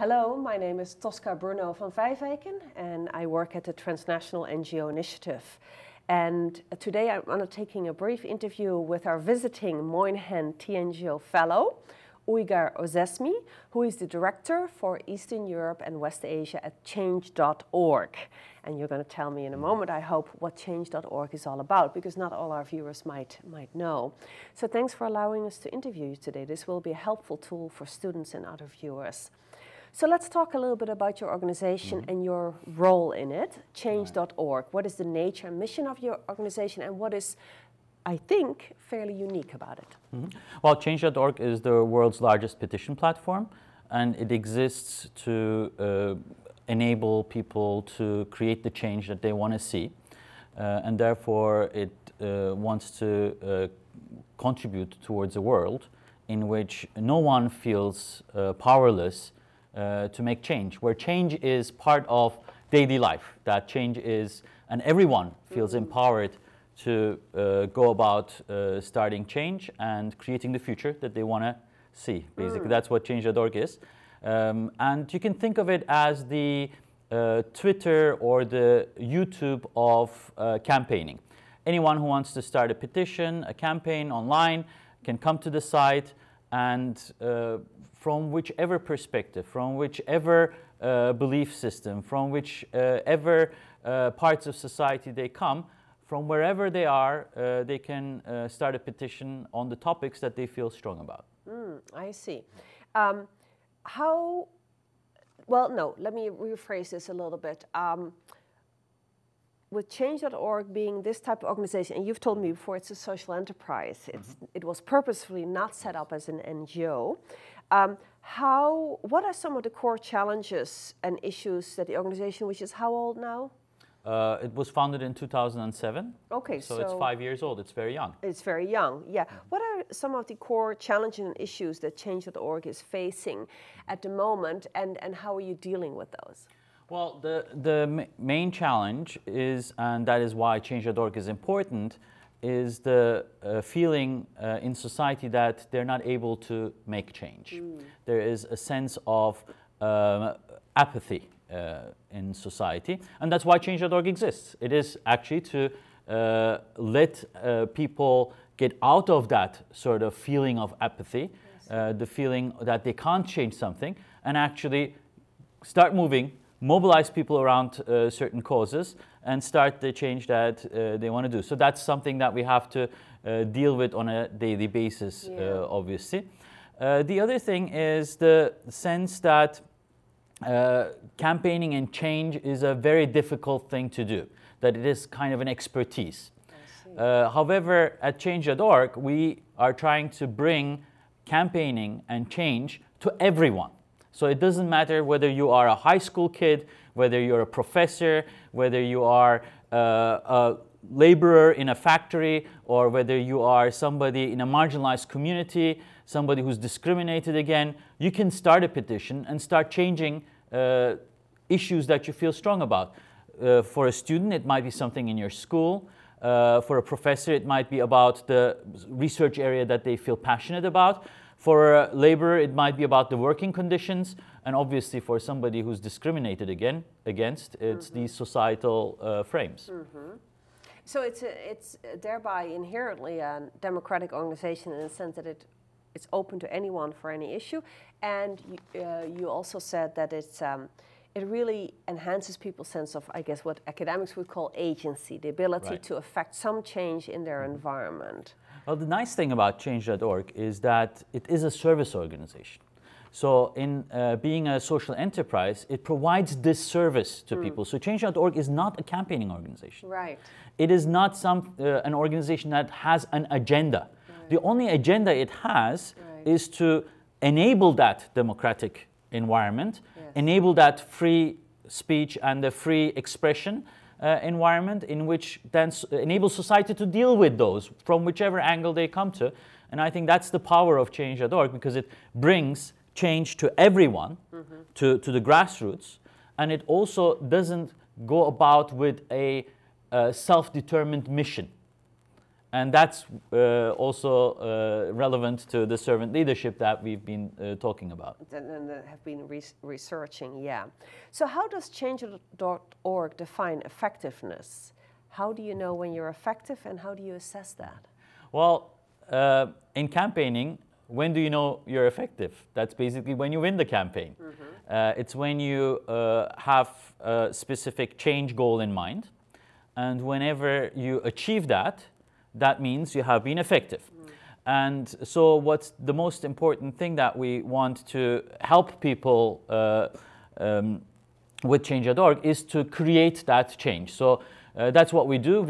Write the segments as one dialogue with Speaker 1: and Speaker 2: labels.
Speaker 1: Hello, my name is Tosca Bruno van Vijveken and I work at the Transnational NGO Initiative. And today I'm undertaking a brief interview with our visiting Moynihan TNGO fellow, Uygar Ozesmi, who is the director for Eastern Europe and West Asia at Change.org. And you're going to tell me in a moment, I hope, what Change.org is all about, because not all our viewers might know. So thanks for allowing us to interview you today. This will be a helpful tool for students and other viewers. So let's talk a little bit about your organization and your role in it, Change.org. What is the nature and mission of your organization, and what is, I think, fairly unique about it?
Speaker 2: Well, Change.org is the world's largest petition platform, and it exists to enable people to create the change that they want to see, and therefore it wants to contribute towards a world in which no one feels powerless to make change, where change is part of daily life, that change is, and everyone feels empowered to go about starting change and creating the future that they want to see. Basically, that's what Change.org is. And you can think of it as the Twitter or the YouTube of campaigning. Anyone who wants to start a petition, a campaign online, can come to the site and from whichever perspective, from whichever belief system, from whichever parts of society they come, from wherever they are, they can start a petition on the topics that they feel strong about.
Speaker 1: I see. Let me rephrase this a little bit. With Change.org being this type of organization, and you've told me before it's a social enterprise, it was purposefully not set up as an NGO. What are some of the core challenges and issues that the organization, which is how old now?
Speaker 2: It was founded in 2007.
Speaker 1: Okay,
Speaker 2: so it's 5 years old. It's very young.
Speaker 1: It's very young, yeah. What are some of the core challenges and issues that Change.org is facing at the moment, and how are you dealing with those?
Speaker 2: Well, the main challenge is, and that is why Change.org is important, is the feeling in society that they're not able to make change. There is a sense of apathy in society, and that's why Change.org exists. It is actually to let people get out of that sort of feeling of apathy, the feeling that they can't change something, and actually start moving, mobilize people around certain causes, and start the change that they want to do. So that's something that we have to deal with on a daily basis, obviously. The other thing is the sense that campaigning and change is a very difficult thing to do, that it is kind of an expertise. However, at Change.org, we are trying to bring campaigning and change to everyone. So it doesn't matter whether you are a high school kid, whether you're a professor, whether you are a laborer in a factory, or whether you are somebody in a marginalized community, somebody who's discriminated against. You can start a petition and start changing issues that you feel strong about. For a student, it might be something in your school. For a professor, it might be about the research area that they feel passionate about. For a laborer, it might be about the working conditions, and obviously for somebody who's discriminated against, it's these societal frames.
Speaker 1: So it's thereby inherently a democratic organization in the sense that it's open to anyone for any issue, and you also said that it really enhances people's sense of, I guess, what academics would call agency, the ability to affect some change in their environment.
Speaker 2: Well, the nice thing about Change.org is that it is a service organization. So in being a social enterprise, it provides this service to people. So Change.org is not a campaigning organization.
Speaker 1: Right.
Speaker 2: It is not an organization that has an agenda. The only agenda it has is to enable that democratic environment, enable that free speech and the free expression environment in which then enables society to deal with those from whichever angle they come to. And I think that's the power of Change.org, because it brings change to everyone, to the grassroots, and it also doesn't go about with a self-determined mission. And that's also relevant to the servant leadership that we've been talking about.
Speaker 1: And have been researching, yeah. So how does Change.org define effectiveness? How do you know when you're effective and how do you assess that?
Speaker 2: Well, in campaigning, when do you know you're effective? That's basically when you win the campaign. It's when you have a specific change goal in mind. And whenever you achieve that, that means you have been effective. And so what's the most important thing that we want to help people with Change.org is to create that change. So that's what we do.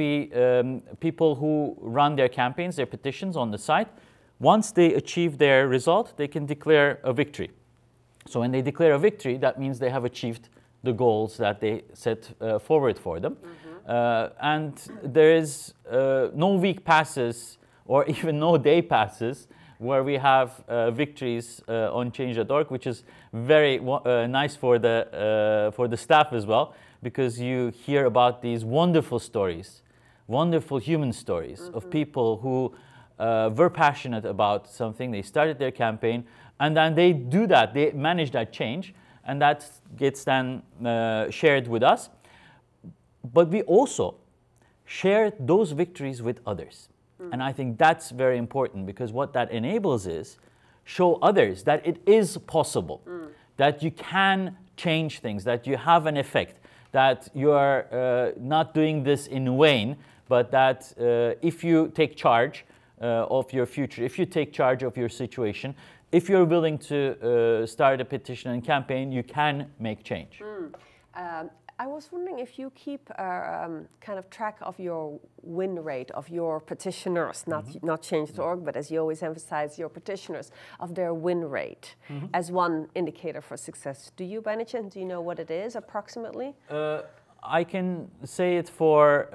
Speaker 2: People who run their campaigns, their petitions on the site, once they achieve their result, they can declare a victory. So when they declare a victory, that means they have achieved the goals that they set forward for them. And there is no week passes or even no day passes where we have victories on Change.org, which is very nice for the staff as well, because you hear about these wonderful stories, wonderful human stories of people who were passionate about something. They started their campaign, and then they do that. They manage that change, and that gets then shared with us. But we also share those victories with others. And I think that's very important, because what that enables is show others that it is possible, that you can change things, that you have an effect, that you are not doing this in vain, but that if you take charge of your future, if you take charge of your situation, if you're willing to start a petition and campaign, you can make change.
Speaker 1: I was wondering if you keep kind of track of your win rate of your petitioners, not Change.org, but as you always emphasize, your petitioners, of their win rate as one indicator for success. Do you, by any chance, do you know what it is approximately?
Speaker 2: I can say it for,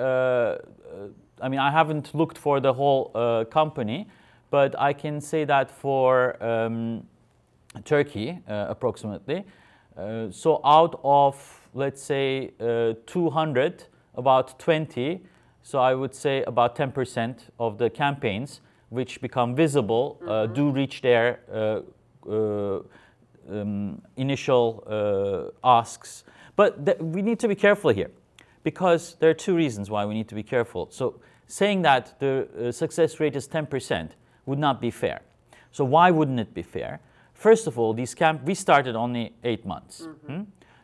Speaker 2: I mean, I haven't looked for the whole company, but I can say that for Turkey, approximately. So out of, let's say, 200, about 20, so I would say about 10% of the campaigns which become visible do reach their initial asks. But we need to be careful here, because there are two reasons why we need to be careful. So saying that the success rate is 10% would not be fair. So why wouldn't it be fair? First of all, we started only 8 months.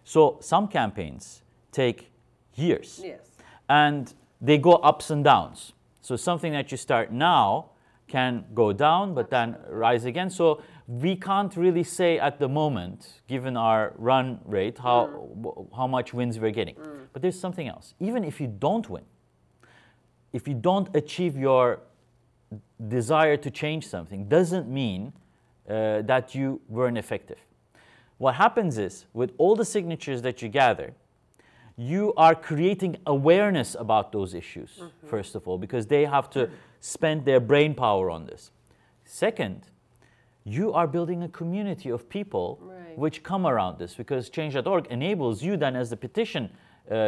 Speaker 2: So some campaigns take years.
Speaker 1: Yes.
Speaker 2: And they go ups and downs. So something that you start now can go down, but then rise again. So we can't really say at the moment, given our run rate, how much wins we're getting. But there's something else. Even if you don't win, if you don't achieve your desire to change something, doesn't mean that you weren't effective. What happens is, with all the signatures that you gather, you are creating awareness about those issues, first of all, because they have to spend their brain power on this. Second, you are building a community of people which come around this, because Change.org enables you then, as the petition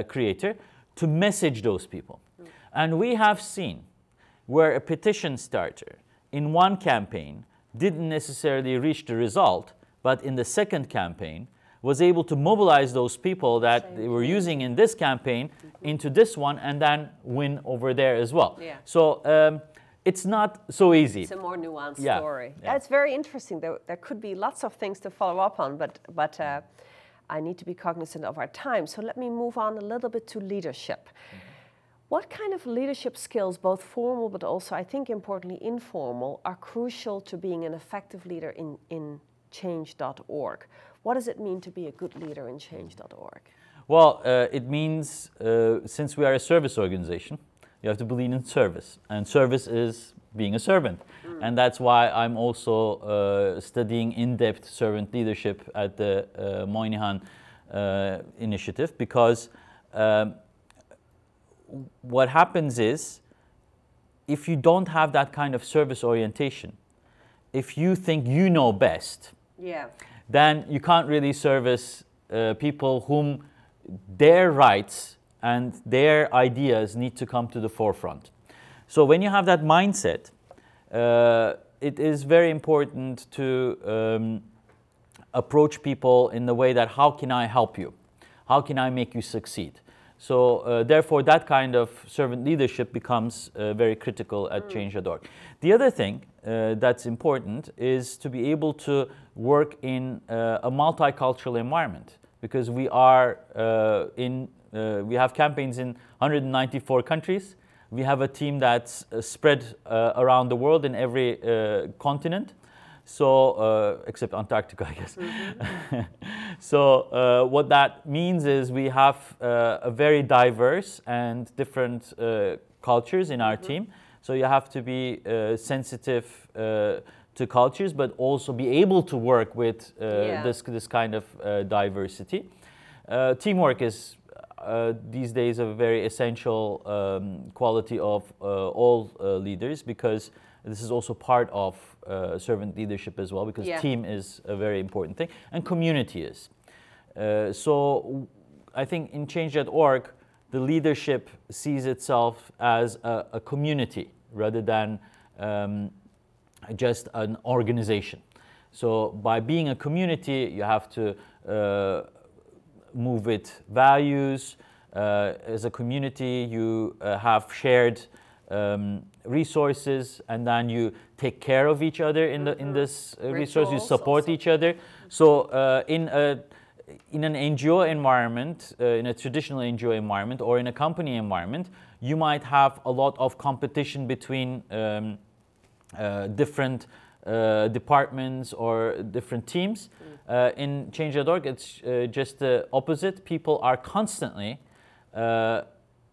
Speaker 2: creator, to message those people. And we have seen where a petition starter in one campaign didn't necessarily reach the result, but in the second campaign was able to mobilize those people that they were using in this campaign into this one, and then win over there as well. So it's not so easy.
Speaker 1: It's a more nuanced story.
Speaker 2: Yeah.
Speaker 1: It's very interesting. There could be lots of things to follow up on, but I need to be cognizant of our time. So let me move on a little bit to leadership. What kind of leadership skills, both formal but also, I think importantly, informal, are crucial to being an effective leader in Change.org? What does it mean to be a good leader in Change.org?
Speaker 2: Well, it means, since we are a service organization, you have to believe in service. And service is being a servant. And that's why I'm also studying in-depth servant leadership at the Moynihan initiative, because what happens is, if you don't have that kind of service orientation, if you think you know best, then you can't really service people whom their rights and their ideas need to come to the forefront. So when you have that mindset, it is very important to approach people in the way that, how can I help you? How can I make you succeed? So therefore, that kind of servant leadership becomes very critical at Change.org. The other thing that's important is to be able to work in a multicultural environment, because we are we have campaigns in 194 countries. We have a team that's spread around the world in every continent. So, except Antarctica, I guess. So what that means is we have a very diverse and different cultures in our team. So you have to be sensitive to cultures, but also be able to work with this kind of diversity. Teamwork is these days a very essential quality of all leaders, because this is also part of servant leadership as well, because team is a very important thing, and community is. So I think in Change.org, the leadership sees itself as a community rather than just an organization. So by being a community, you have to move with values. As a community, you have shared resources, and then you take care of each other in this resource. You support each other. So in an NGO environment, in a traditional NGO environment, or in a company environment, you might have a lot of competition between different departments or different teams. In Change.org, it's just the opposite. People are constantly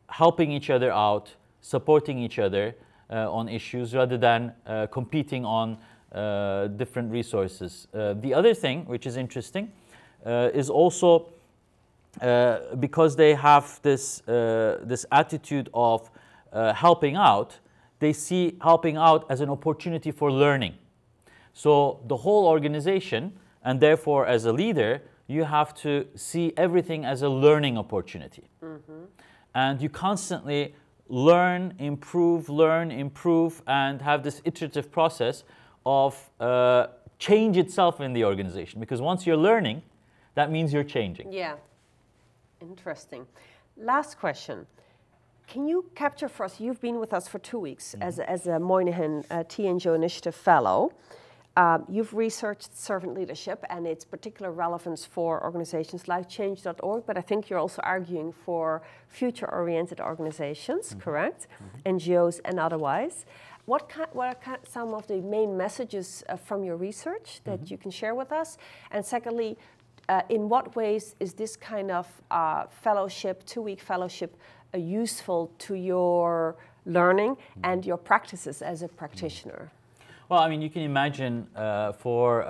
Speaker 2: helping each other out, supporting each other on issues, rather than competing on different resources. The other thing, which is interesting, is also because they have this attitude of helping out, they see helping out as an opportunity for learning. So the whole organization, and therefore as a leader, you have to see everything as a learning opportunity. And you constantly learn, improve, and have this iterative process of change itself in the organization. Because once you're learning, that means you're changing.
Speaker 1: Yeah, interesting. Last question. Can you capture for us, you've been with us for 2 weeks as a Moynihan TNGO Initiative Fellow. You've researched servant leadership and its particular relevance for organizations like Change.org, but I think you're also arguing for future-oriented organizations, correct? NGOs and otherwise. What are some of the main messages from your research that you can share with us? And secondly, in what ways is this kind of fellowship, 2-week fellowship, useful to your learning and your practices as a practitioner?
Speaker 2: Well, I mean, you can imagine for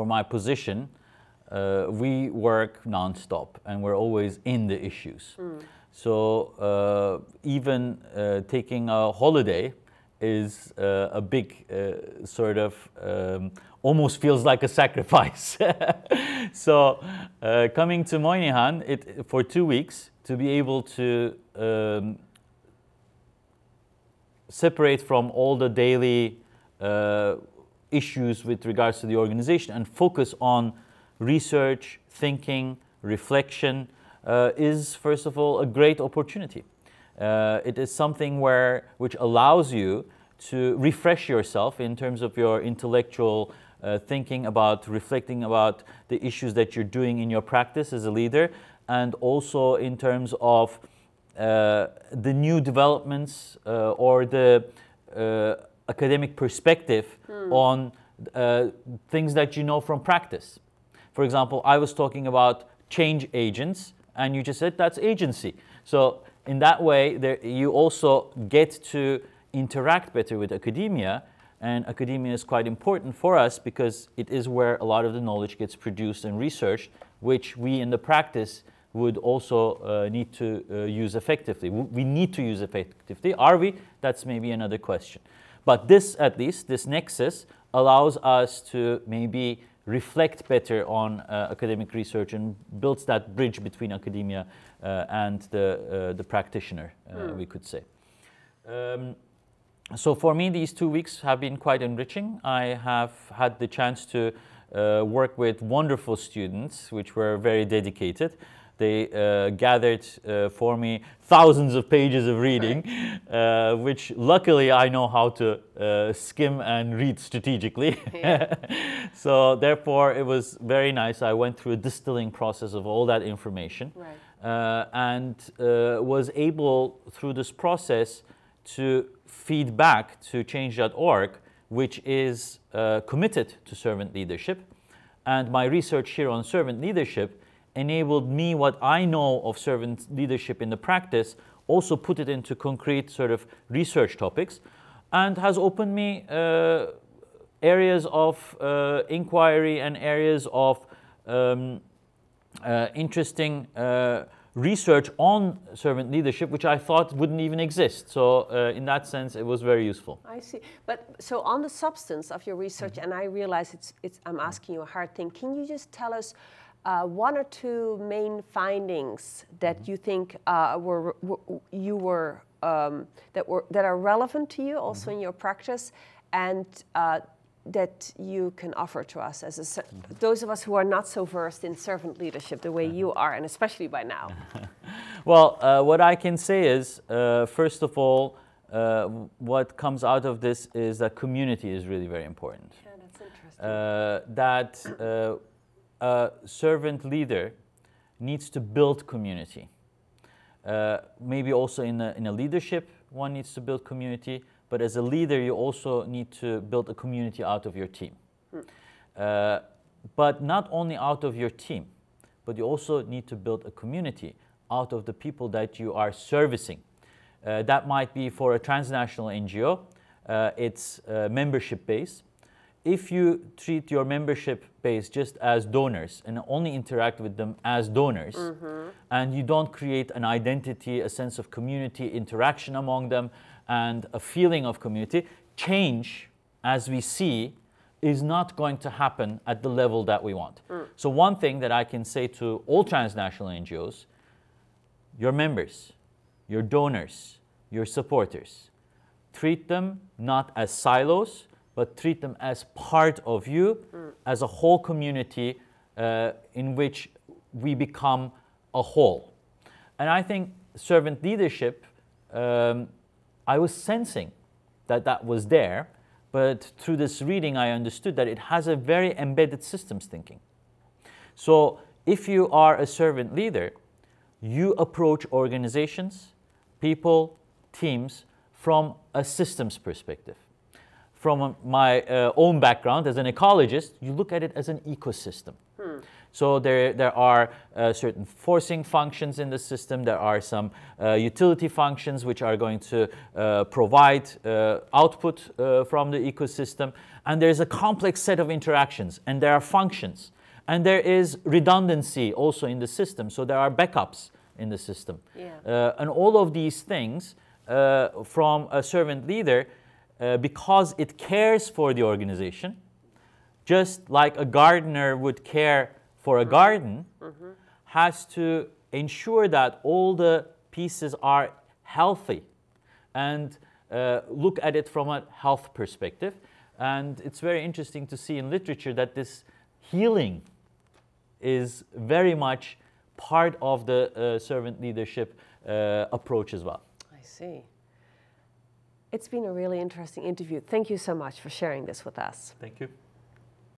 Speaker 2: my position, we work nonstop and we're always in the issues. So even taking a holiday is a big sort of almost feels like a sacrifice. So coming to Moynihan for 2 weeks to be able to separate from all the daily issues with regards to the organization and focus on research, thinking, reflection is, first of all, a great opportunity. It is something which allows you to refresh yourself in terms of your intellectual thinking about, reflecting about the issues that you're doing in your practice as a leader, and also in terms of the new developments or the academic perspective on things that you know from practice. For example, I was talking about change agents, and you just said that's agency. So in that way, you also get to interact better with academia, and academia is quite important for us because it is where a lot of the knowledge gets produced and researched, which we in the practice would also need to use effectively. We need to use effectively. Are we? That's maybe another question. But this, at least, this nexus allows us to maybe reflect better on academic research and builds that bridge between academia and the practitioner, we could say. So for me, these 2 weeks have been quite enriching. I have had the chance to work with wonderful students, which were very dedicated. They gathered for me thousands of pages of reading, which luckily I know how to skim and read strategically. Yeah. So therefore it was very nice. I went through a distilling process of all that information, and was able through this process to feed back to change.org, which is committed to servant leadership. And my research here on servant leadership enabled me what I know of servant leadership in the practice, also put it into concrete sort of research topics, and has opened me areas of inquiry and areas of interesting research on servant leadership, which I thought wouldn't even exist. So in that sense, it was very useful.
Speaker 1: I see. But so on the substance of your research, and I realize I'm asking you a hard thing, can you just tell us one or two main findings that you think that are relevant to you also in your practice, and that you can offer to us as those of us who are not so versed in servant leadership the way you are, and especially by now?
Speaker 2: Well, what I can say is, first of all, what comes out of this is that community is really very important.
Speaker 1: Yeah, that's interesting.
Speaker 2: A servant leader needs to build community. Maybe also in a leadership, one needs to build community, but as a leader, you also need to build a community out of your team. But not only out of your team, but you also need to build a community out of the people that you are servicing. That might be for a transnational NGO, it's membership base. If you treat your membership base just as donors and only interact with them as donors, and you don't create an identity, a sense of community, interaction among them, and a feeling of community, change, as we see, is not going to happen at the level that we want. So one thing that I can say to all transnational NGOs, your members, your donors, your supporters, treat them not as silos, but treat them as part of you, as a whole community in which we become a whole. And I think servant leadership, I was sensing that was there, but through this reading I understood that it has a very embedded systems thinking. So if you are a servant leader, you approach organizations, people, teams from a systems perspective. From my own background as an ecologist, you look at it as an ecosystem. So there are certain forcing functions in the system. There are some utility functions which are going to provide output from the ecosystem. And there's a complex set of interactions, and there are functions. And there is redundancy also in the system. So there are backups in the system. And all of these things from a servant leader, because it cares for the organization, just like a gardener would care for a garden, has to ensure that all the pieces are healthy and look at it from a health perspective. And it's very interesting to see in literature that this healing is very much part of the servant leadership approach as well.
Speaker 1: I see. It's been a really interesting interview. Thank you so much for sharing this with us.
Speaker 2: Thank you.